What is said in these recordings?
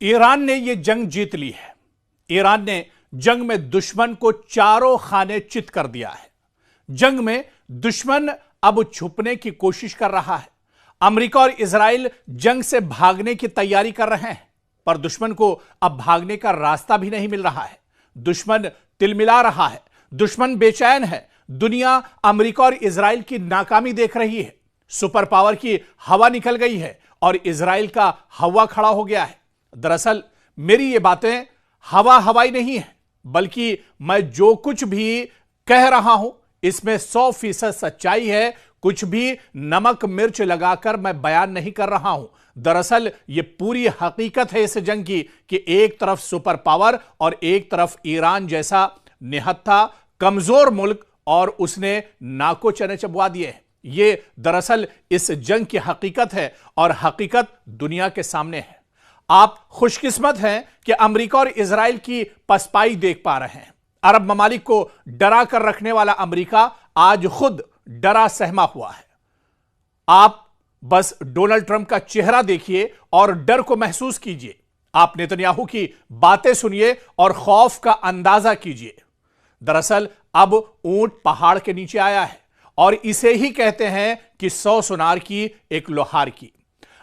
Iran ने यह जंग जीत ली है। ईरान ने जंग में दुश्मन को चारों खाने चित कर दिया है। जंग में दुश्मन अब छुपने की कोशिश कर रहा है। अमेरिका और इजराइल जंग से भागने की तैयारी कर रहे हैं, पर दुश्मन को अब भागने का रास्ता भी नहीं मिल रहा है। दुश्मन तिलमिला रहा है, दुश्मन बेचैन है। दुनिया अमेरिका और इजराइल की नाकामी देख रही है। सुपर पावर की हवा निकल गई है और इजराइल का हवा खड़ा हो गया है। दरअसल मेरी ये बातें हवा हवाई नहीं है, बल्कि मैं जो कुछ भी कह रहा हूं इसमें 100% सच्चाई है। कुछ भी नमक मिर्च लगाकर मैं बयान नहीं कर रहा हूं। दरअसल यह पूरी हकीकत है इस जंग की कि एक तरफ सुपर पावर और एक तरफ ईरान जैसा निहत्था कमजोर मुल्क, और उसने नाको चने चबवा दिए हैं। यह दरअसल इस जंग की हकीकत है और हकीकत दुनिया के सामने है। आप खुशकिस्मत हैं कि अमेरिका और इजराइल की पसपाई देख पा रहे हैं। अरब ममालिक को डरा कर रखने वाला अमेरिका आज खुद डरा सहमा हुआ है। आप बस डोनाल्ड ट्रंप का चेहरा देखिए और डर को महसूस कीजिए। आप नेतन्याहू की बातें सुनिए और खौफ का अंदाजा कीजिए। दरअसल अब ऊंट पहाड़ के नीचे आया है और इसे ही कहते हैं कि 100 सुनार की एक लोहार की।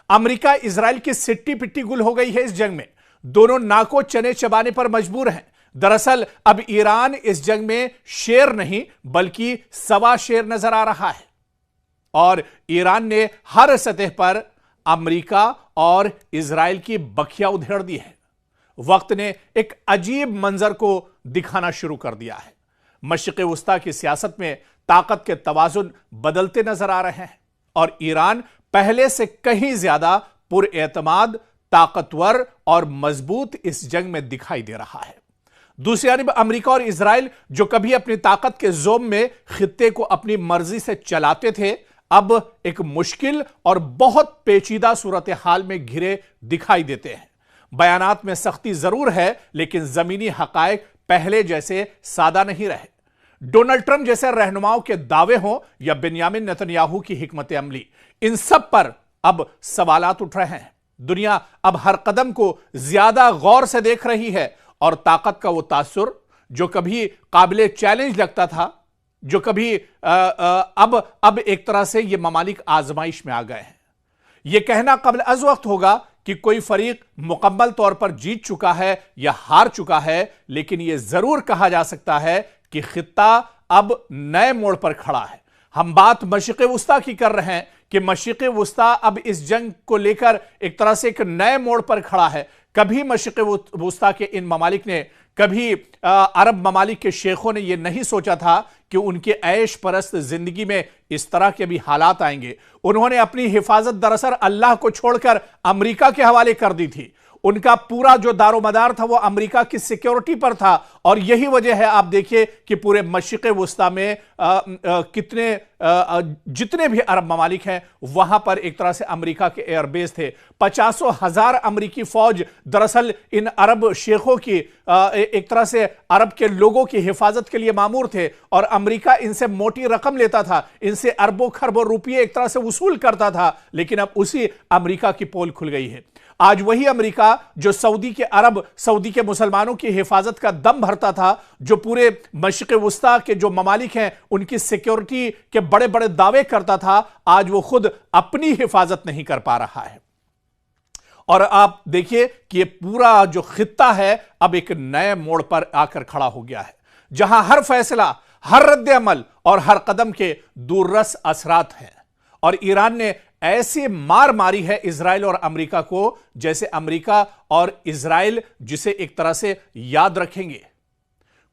अमेरिका इजराइल की सिट्टी पिट्टी गुल हो गई है इस जंग में। दोनों नाको चने चबाने पर मजबूर हैं। दरअसल अब ईरान इस जंग में शेर नहीं बल्कि सवा शेर नजर आ रहा है और ईरान ने हर सतह पर अमेरिका और इजराइल की बखिया उधेड़ दी है। वक्त ने एक अजीब मंजर को दिखाना शुरू कर दिया है। मशरिक़ वस्ता की सियासत में ताकत के तवाजुन बदलते नजर आ रहे हैं और ईरान पहले से कहीं ज्यादा पुरएतमाद, ताकतवर और मजबूत इस जंग में दिखाई दे रहा है। दूसरी जानब अमेरिका और इजराइल जो कभी अपनी ताकत के जोम में खित्ते को अपनी मर्जी से चलाते थे, अब एक मुश्किल और बहुत पेचीदा सूरत हाल में घिरे दिखाई देते हैं। बयानात में सख्ती जरूर है, लेकिन जमीनी हकायक पहले जैसे सादा नहीं रहे। डोनाल्ड ट्रंप जैसे रहनुमाओं के दावे हों या बेंयामिन नेतन्याहू की हिकमत अमली, इन सब पर अब सवालात उठ रहे हैं। दुनिया अब हर कदम को ज्यादा गौर से देख रही है और ताकत का वो तासुर जो कभी काबिले चैलेंज लगता था, जो कभी अब एक तरह से ये ममालिक आजमाइश में आ गए हैं। यह कहना कबल अज वक्त होगा कि कोई फरीक मुकम्मल तौर पर जीत चुका है या हार चुका है, लेकिन यह जरूर कहा जा सकता है कि खित्ता अब नए मोड़ पर खड़ा है। हम बात मशरिक़ वस्ता की कर रहे हैं कि मशरिक़ वस्ता अब इस जंग को लेकर एक तरह से एक नए मोड़ पर खड़ा है। कभी मशरिक़ वस्ता के इन ममालिक ने, कभी अरब ममालिक के शेखों ने यह नहीं सोचा था कि उनके ऐश परस्त जिंदगी में इस तरह के भी हालात आएंगे। उन्होंने अपनी हिफाजत दरअसल अल्लाह को छोड़कर अमेरिका के हवाले कर दी थी। उनका पूरा जो दारोमदार था वो अमेरिका की सिक्योरिटी पर था और यही वजह है, आप देखिए कि पूरे मशरिक़ वस्ता में जितने भी अरब ममालिक हैं वहां पर एक तरह से अमेरिका के एयरबेस थे। 50,000 अमेरिकी फौज दरअसल इन अरब शेखों की एक तरह से अरब के लोगों की हिफाजत के लिए मामूर थे और अमेरिका इनसे मोटी रकम लेता था, इनसे अरबों खरबों रुपये एक तरह से वसूल करता था। लेकिन अब उसी अमेरिका की पोल खुल गई है। आज वही अमेरिका जो सऊदी के मुसलमानों की हिफाजत का दम भरता था, जो पूरे मशरिक़ वस्ता के जो ममालिक हैं उनकी सिक्योरिटी के बड़े बड़े दावे करता था, आज वो खुद अपनी हिफाजत नहीं कर पा रहा है। और आप देखिए कि ये पूरा जो खित्ता है अब एक नए मोड़ पर आकर खड़ा हो गया है, जहां हर फैसला, हर रद्द अमल और हर कदम के दूररस असरात हैं। और ईरान ने ऐसी मार मारी है इजराइल और अमेरिका को, जैसे अमेरिका और इजराइल जिसे एक तरह से याद रखेंगे।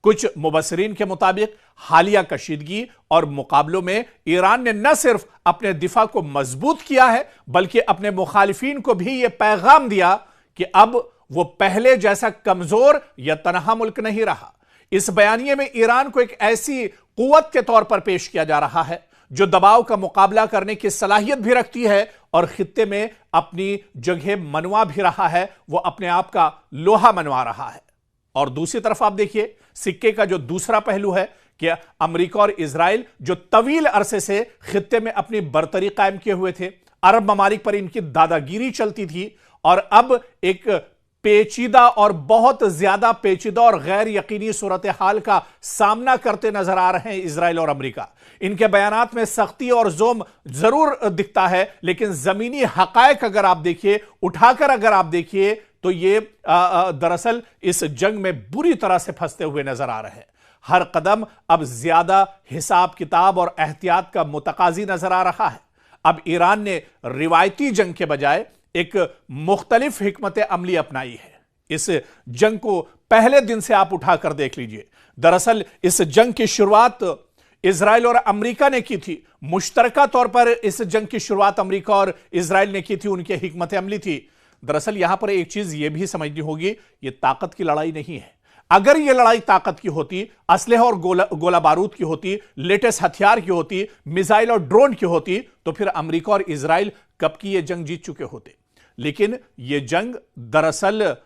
कुछ मुबस्सिरीन के मुताबिक हालिया कशीदगी और मुकाबलों में ईरान ने न सिर्फ अपने दिफा को मजबूत किया है, बल्कि अपने मुखालिफिन को भी यह पैगाम दिया कि अब वो पहले जैसा कमजोर या तनहा मुल्क नहीं रहा। इस बयानिए में ईरान को एक ऐसी कुव्वत के तौर पर पेश किया जा रहा है जो दबाव का मुकाबला करने की सलाहियत भी रखती है और खित्ते में अपनी जगह मनवा भी रहा है, वो अपने आप का लोहा मनवा रहा है। और दूसरी तरफ आप देखिए सिक्के का जो दूसरा पहलू है कि अमेरिका और इजराइल जो तवील अरसे से खित्ते में अपनी बरतरी कायम किए हुए थे, अरब ममालिक पर इनकी दादागिरी चलती थी और अब एक पेचीदा और बहुत ज्यादा पेचीदा और गैर यकीनी सूरत हाल का सामना करते नजर आ रहे हैं इजराइल और अमेरिका। इनके बयानात में सख्ती और जोम जरूर दिखता है, लेकिन जमीनी हकायक अगर आप देखिए, उठाकर अगर आप देखिए, तो ये दरअसल इस जंग में बुरी तरह से फंसते हुए नजर आ रहे हैं। हर कदम अब ज्यादा हिसाब किताब और एहतियात का मुतकाजी नजर आ रहा है। अब ईरान ने रिवायती जंग के बजाय एक मुख्तलिफ हिकमत अमली अपनाई है। इस जंग को पहले दिन से आप उठाकर देख लीजिए। दरअसल इस जंग की शुरुआत इजराइल और अमेरिका ने की थी। मुश्तरका तौर पर इस जंग की शुरुआत अमेरिका और इजराइल ने की थी, उनकी हिकमत अमली थी। दरअसल यहां पर एक चीज यह भी समझनी होगी, यह ताकत की लड़ाई नहीं है। अगर यह लड़ाई ताकत की होती, असलहा और गोला बारूद की होती, लेटेस्ट हथियार की होती, मिसाइल और ड्रोन की होती, तो फिर अमेरिका और इजराइल कब की यह जंग जीत चुके होते। लेकिन यह जंग दरअसल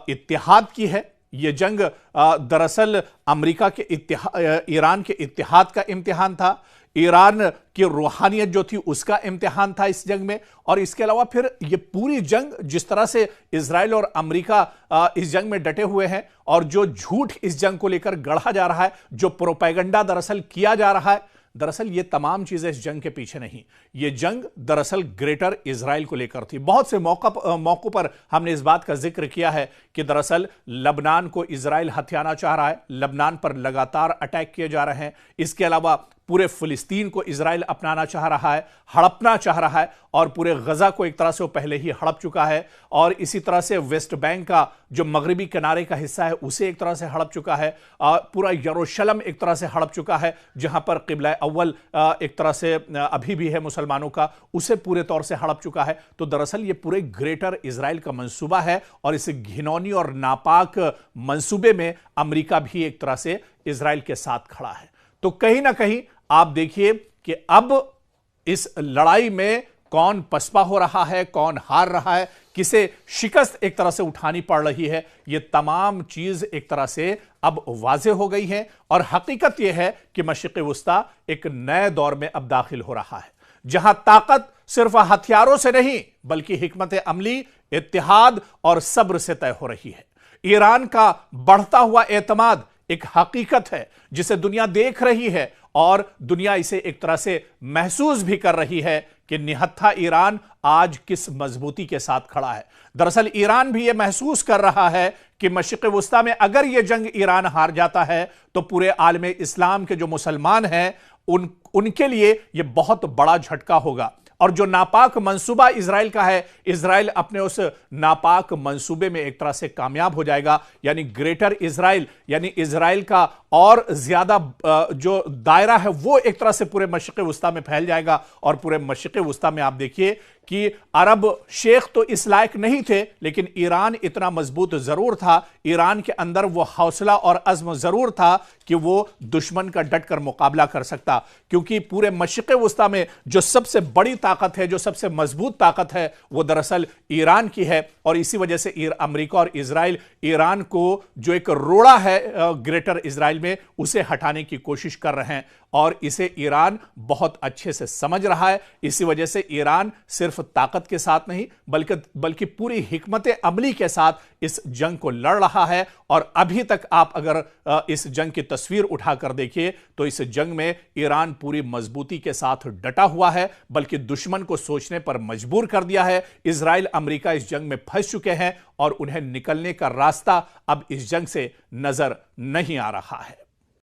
इत्तेहाद की है। यह जंग दरअसल अमेरिका के ईरान के इत्तेहाद का इम्तिहान था। ईरान की रूहानियत जो थी उसका इम्तिहान था इस जंग में। और इसके अलावा फिर यह पूरी जंग जिस तरह से इजराइल और अमेरिका इस जंग में डटे हुए हैं और जो झूठ इस जंग को लेकर गढ़ा जा रहा है, जो प्रोपेगेंडा दरअसल किया जा रहा है, दरअसल ये तमाम चीजें इस जंग के पीछे नहीं। ये जंग दरअसल ग्रेटर इजराइल को लेकर थी। बहुत से मौकों पर हमने इस बात का जिक्र किया है कि दरअसल लबनान को इजराइल हथियाना चाह रहा है, लबनान पर लगातार अटैक किए जा रहे हैं। इसके अलावा पूरे फिलिस्तीन को इजराइल अपनाना चाह रहा है, हड़पना चाह रहा है, और पूरे गजा को एक तरह से वो पहले ही हड़प चुका है। और इसी तरह से वेस्ट बैंक का जो मगरबी किनारे का हिस्सा है उसे एक तरह से हड़प चुका है। पूरा यरूशलेम एक तरह से हड़प चुका है, जहां पर क़िबला अव्वल एक तरह से अभी भी है मुसलमानों का, उसे पूरे तौर से हड़प चुका है। तो दरअसल ये पूरे ग्रेटर इजराइल का मंसूबा है, और इस घिनौनी और नापाक मंसूबे में अमेरिका भी एक तरह से इजराइल के साथ खड़ा है। तो कहीं ना कहीं आप देखिए कि अब इस लड़ाई में कौन पसपा हो रहा है, कौन हार रहा है, किसे शिकस्त एक तरह से उठानी पड़ रही है, ये तमाम चीज एक तरह से अब वाज़ेह हो गई है। और हकीकत यह है कि मशरिक़ वुस्ता एक नए दौर में अब दाखिल हो रहा है, जहां ताकत सिर्फ हथियारों से नहीं बल्कि हिकमत अमली, इत्तेहाद और सब्र से तय हो रही है। ईरान का बढ़ता हुआ एतमाद एक हकीकत है जिसे दुनिया देख रही है, और दुनिया इसे एक तरह से महसूस भी कर रही है कि निहत्था ईरान आज किस मजबूती के साथ खड़ा है। दरअसल ईरान भी यह महसूस कर रहा है कि मशरिक़ वुस्ता में अगर यह जंग ईरान हार जाता है तो पूरे आलम इस्लाम के जो मुसलमान हैं उनके लिए यह बहुत बड़ा झटका होगा। और जो नापाक मंसूबा इजराइल का है, इजराइल अपने उस नापाक मंसूबे में एक तरह से कामयाब हो जाएगा। यानी ग्रेटर इजराइल, यानी इजराइल का और ज्यादा जो दायरा है वो एक तरह से पूरे मशरिक़ वुस्ता में फैल जाएगा। और पूरे मशरिक़ वुस्ता में आप देखिए कि अरब शेख तो इस लायक नहीं थे, लेकिन ईरान इतना मजबूत जरूर था, ईरान के अंदर वो हौसला और अज़्म जरूर था कि वो दुश्मन का डट कर मुकाबला कर सकता। क्योंकि पूरे मशरिक़ वुस्ता में जो सबसे बड़ी ताकत है, जो सबसे मजबूत ताकत है, वो दरअसल ईरान की है। और इसी वजह से अमेरिका और इजराइल ईरान को जो एक रोड़ा है ग्रेटर इजराइल में, उसे हटाने की कोशिश कर रहे हैं, और इसे ईरान बहुत अच्छे से समझ रहा है। इसी वजह से ईरान सिर्फ ताकत के साथ नहीं बल्कि पूरी हिकमत अमली के साथ इस जंग को लड़ रहा है। और अभी तक आप अगर इस जंग की तस्वीर उठाकर देखिए तो इस जंग में ईरान पूरी मजबूती के साथ डटा हुआ है, बल्कि दुश्मन को सोचने पर मजबूर कर दिया है। इजराइल अमेरिका इस जंग में फंस चुके हैं और उन्हें निकलने का रास्ता अब इस जंग से नजर नहीं आ रहा है।